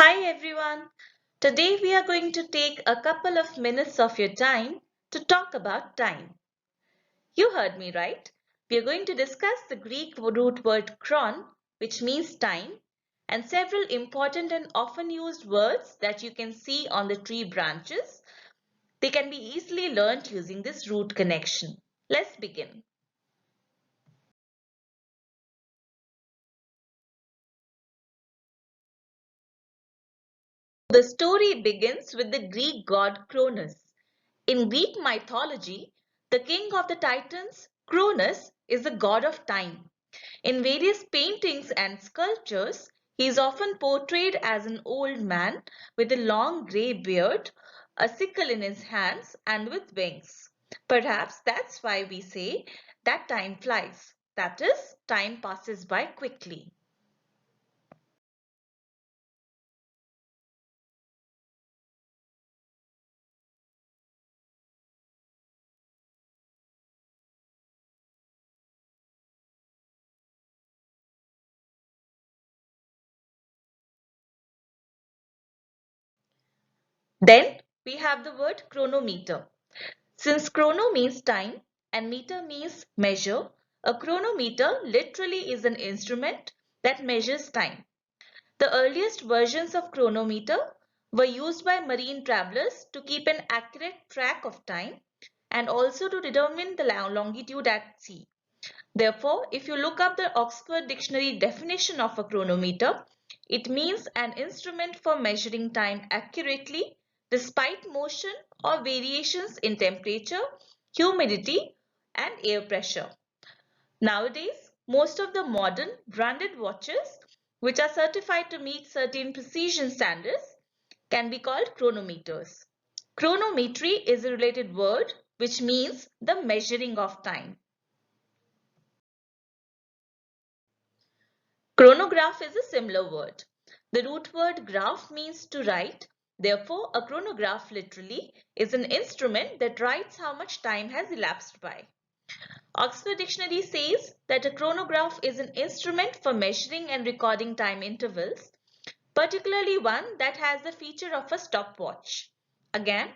Hi everyone. Today we are going to take a couple of minutes of your time to talk about time. You heard me right. We are going to discuss the Greek root word chron, which means time, and several important and often used words that you can see on the tree branches. They can be easily learned using this root connection. Let's begin. The story begins with the Greek god Cronus. In Greek mythology, the king of the Titans, Cronus, is the god of time. In various paintings and sculptures, he is often portrayed as an old man with a long grey beard, a sickle in his hands, and with wings. Perhaps that's why we say that time flies. That is, time passes by quickly. Then we have the word chronometer. Since chrono means time and meter means measure, a chronometer literally is an instrument that measures time. The earliest versions of chronometer were used by marine travelers to keep an accurate track of time and also to determine the longitude at sea. Therefore, if you look up the Oxford Dictionary definition of a chronometer, it means an instrument for measuring time accurately despite motion or variations in temperature, humidity, and air pressure. Nowadays, most of the modern branded watches, which are certified to meet certain precision standards, can be called chronometers. Chronometry is a related word which means the measuring of time. Chronograph is a similar word. The root word graph means to write. Therefore, a chronograph literally is an instrument that writes how much time has elapsed by. Oxford Dictionary says that a chronograph is an instrument for measuring and recording time intervals, particularly one that has the feature of a stopwatch. Again,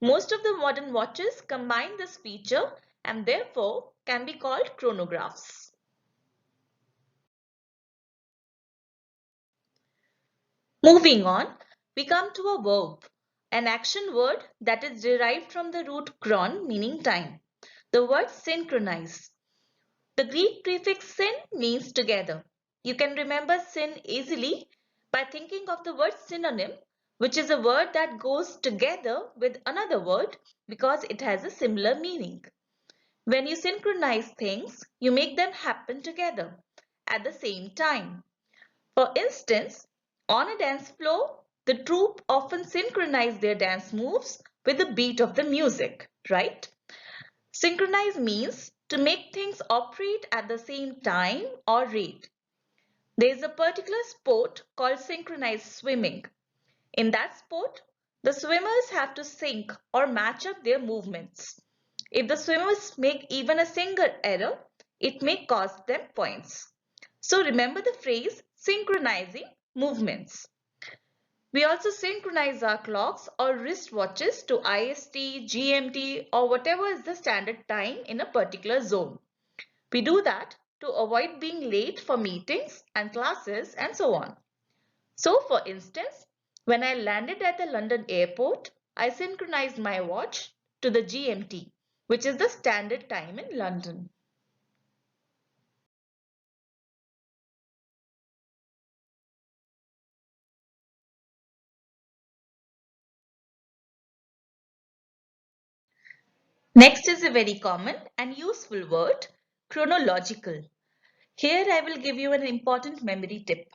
most of the modern watches combine this feature and therefore can be called chronographs. Moving on, we come to a verb, an action word that is derived from the root chron meaning time. The word synchronize. The Greek prefix syn means together. You can remember syn easily by thinking of the word synonym, which is a word that goes together with another word because it has a similar meaning. When you synchronize things, you make them happen together at the same time. For instance, on a dance floor, the troupe often synchronize their dance moves with the beat of the music, right? Synchronize means to make things operate at the same time or rate. There is a particular sport called synchronized swimming. In that sport, the swimmers have to sync or match up their movements. If the swimmers make even a single error, it may cost them points. So remember the phrase synchronizing movements. We also synchronize our clocks or wristwatches to IST, GMT, or whatever is the standard time in a particular zone. We do that to avoid being late for meetings and classes and so on. So for instance, when I landed at the London airport, I synchronized my watch to the GMT, which is the standard time in London. Next is a very common and useful word, chronological. Here I will give you an important memory tip.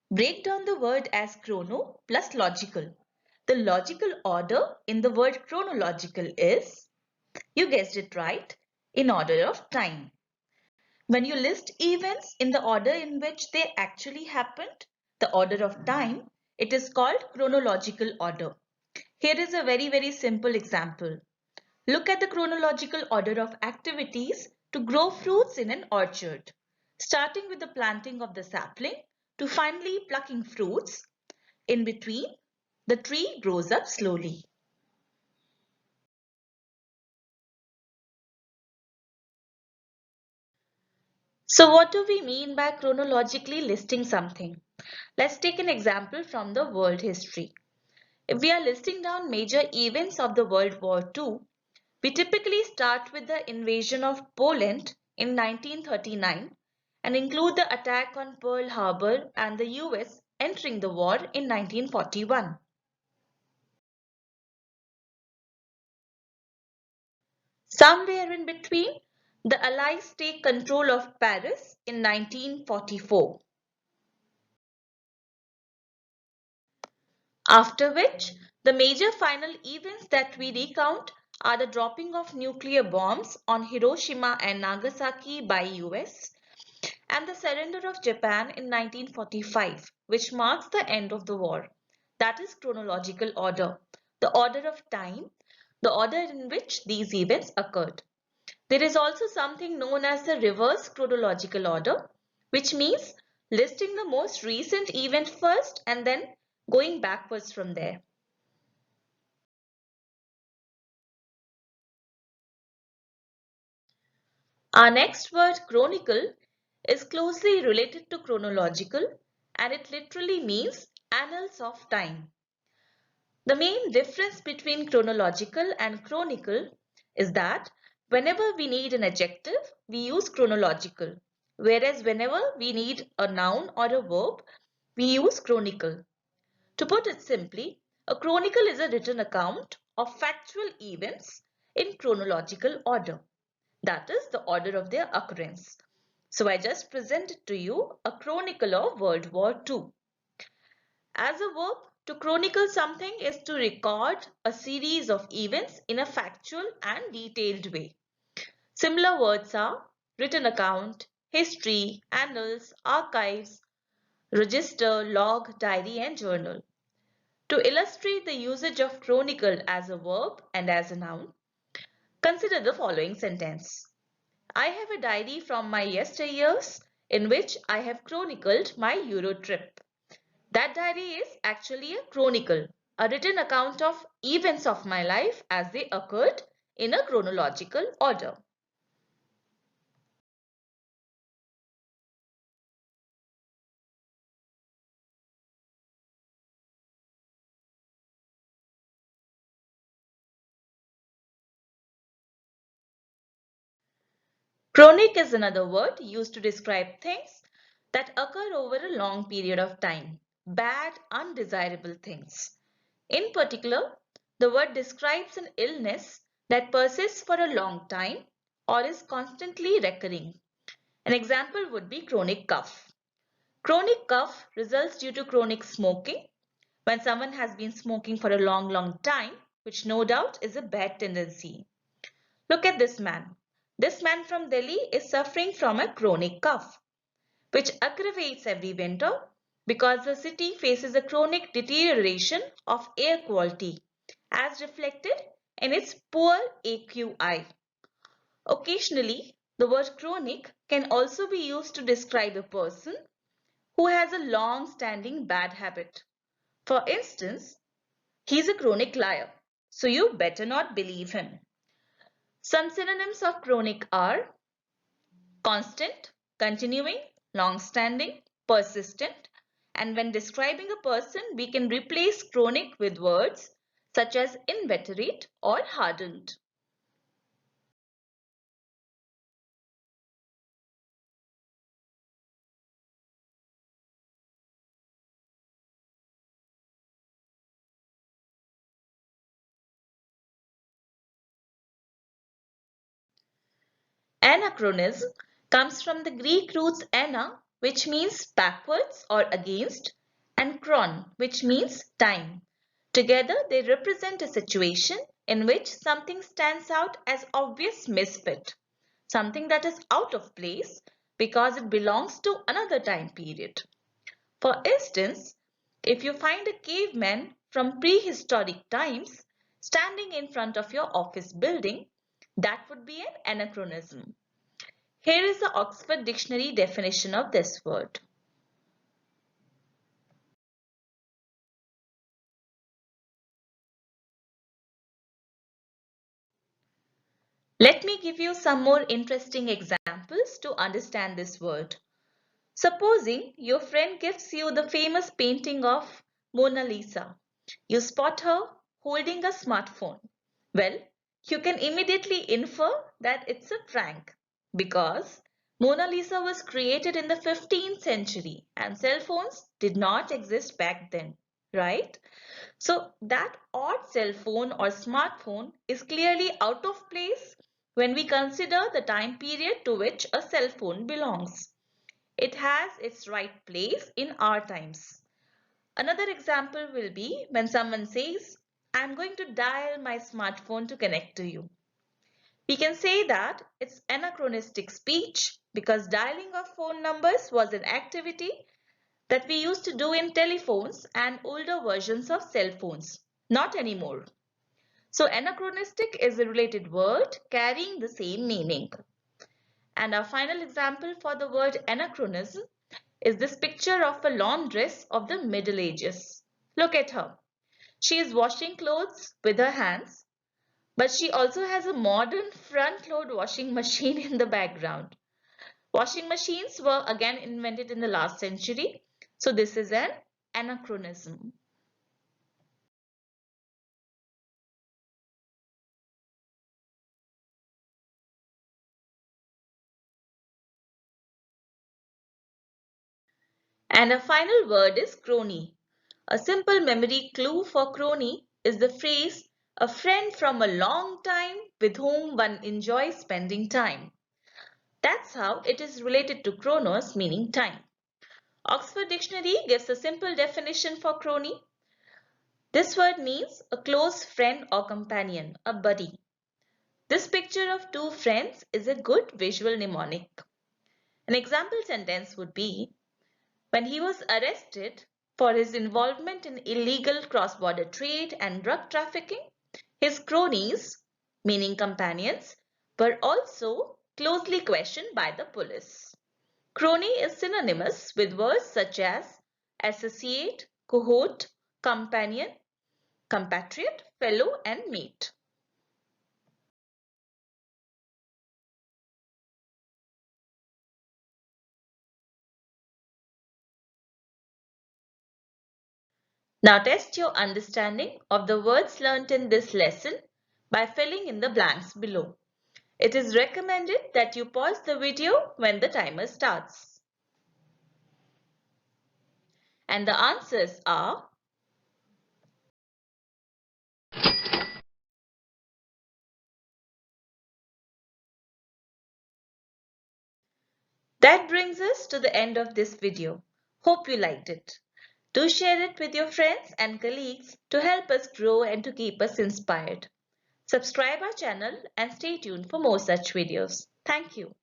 Break down the word as chrono plus logical. The logical order in the word chronological is, you guessed it right, in order of time. When you list events in the order in which they actually happened, the order of time, it is called chronological order. Here is a very simple example. Look at the chronological order of activities to grow fruits in an orchard, starting with the planting of the sapling to finally plucking fruits. In between, the tree grows up slowly. So what do we mean by chronologically listing something? Let's take an example from the world history. If we are listing down major events of the World War II, we typically start with the invasion of Poland in 1939 and include the attack on Pearl Harbor and the US entering the war in 1941. Somewhere in between, the Allies take control of Paris in 1944. After which, the major final events that we recount are the dropping of nuclear bombs on Hiroshima and Nagasaki by US and the surrender of Japan in 1945, which marks the end of the war. That is chronological order, the order of time, the order in which these events occurred. There is also something known as the reverse chronological order, which means listing the most recent event first and then going backwards from there. Our next word, chronicle, is closely related to chronological and it literally means annals of time. The main difference between chronological and chronicle is that whenever we need an adjective, we use chronological, whereas whenever we need a noun or a verb, we use chronicle. To put it simply, a chronicle is a written account of factual events in chronological order. That is the order of their occurrence. So I just presented to you a chronicle of World War II. As a verb, to chronicle something is to record a series of events in a factual and detailed way. Similar words are written account, history, annals, archives, register, log, diary, and journal. To illustrate the usage of chronicle as a verb and as a noun, consider the following sentence. I have a diary from my yesteryears in which I have chronicled my Euro trip. That diary is actually a chronicle, a written account of events of my life as they occurred in a chronological order. Chronic is another word used to describe things that occur over a long period of time, bad, undesirable things. In particular, the word describes an illness that persists for a long time or is constantly recurring. An example would be chronic cough. Chronic cough results due to chronic smoking, when someone has been smoking for a long time, which no doubt is a bad tendency. Look at this man. This man from Delhi is suffering from a chronic cough, which aggravates every winter because the city faces a chronic deterioration of air quality, as reflected in its poor AQI. Occasionally, the word chronic can also be used to describe a person who has a long-standing bad habit. For instance, he's a chronic liar, so you better not believe him. Some synonyms of chronic are constant, continuing, long-standing, persistent, and when describing a person, we can replace chronic with words such as inveterate or hardened. Anachronism comes from the Greek roots ana, which means backwards or against, and chron, which means time. Together, they represent a situation in which something stands out as obvious misfit, something that is out of place because it belongs to another time period. For instance, if you find a caveman from prehistoric times standing in front of your office building, that would be an anachronism. Here is the Oxford Dictionary definition of this word. Let me give you some more interesting examples to understand this word. Supposing your friend gives you the famous painting of Mona Lisa. You spot her holding a smartphone. Well, you can immediately infer that it's a prank because Mona Lisa was created in the 15th century and cell phones did not exist back then, right? So that odd cell phone or smartphone is clearly out of place when we consider the time period to which a cell phone belongs. It has its right place in our times. Another example will be when someone says, I'm going to dial my smartphone to connect to you. We can say that it's anachronistic speech because dialing of phone numbers was an activity that we used to do in telephones and older versions of cell phones. Not anymore. So anachronistic is a related word carrying the same meaning. And our final example for the word anachronism is this picture of a laundress of the Middle Ages. Look at her. She is washing clothes with her hands, but she also has a modern front-load washing machine in the background. Washing machines were again invented in the last century, so this is an anachronism. And a final word is crony. A simple memory clue for crony is the phrase, a friend from a long time with whom one enjoys spending time. That's how it is related to chronos, meaning time. Oxford Dictionary gives a simple definition for crony. This word means a close friend or companion, a buddy. This picture of two friends is a good visual mnemonic. An example sentence would be, when he was arrested for his involvement in illegal cross-border trade and drug trafficking, his cronies, meaning companions, were also closely questioned by the police. Crony is synonymous with words such as associate, cohort, companion, compatriot, fellow, and mate. Now test your understanding of the words learnt in this lesson by filling in the blanks below. It is recommended that you pause the video when the timer starts. And the answers are that brings us to the end of this video. Hope you liked it. Do share it with your friends and colleagues to help us grow and to keep us inspired. Subscribe our channel and stay tuned for more such videos. Thank you.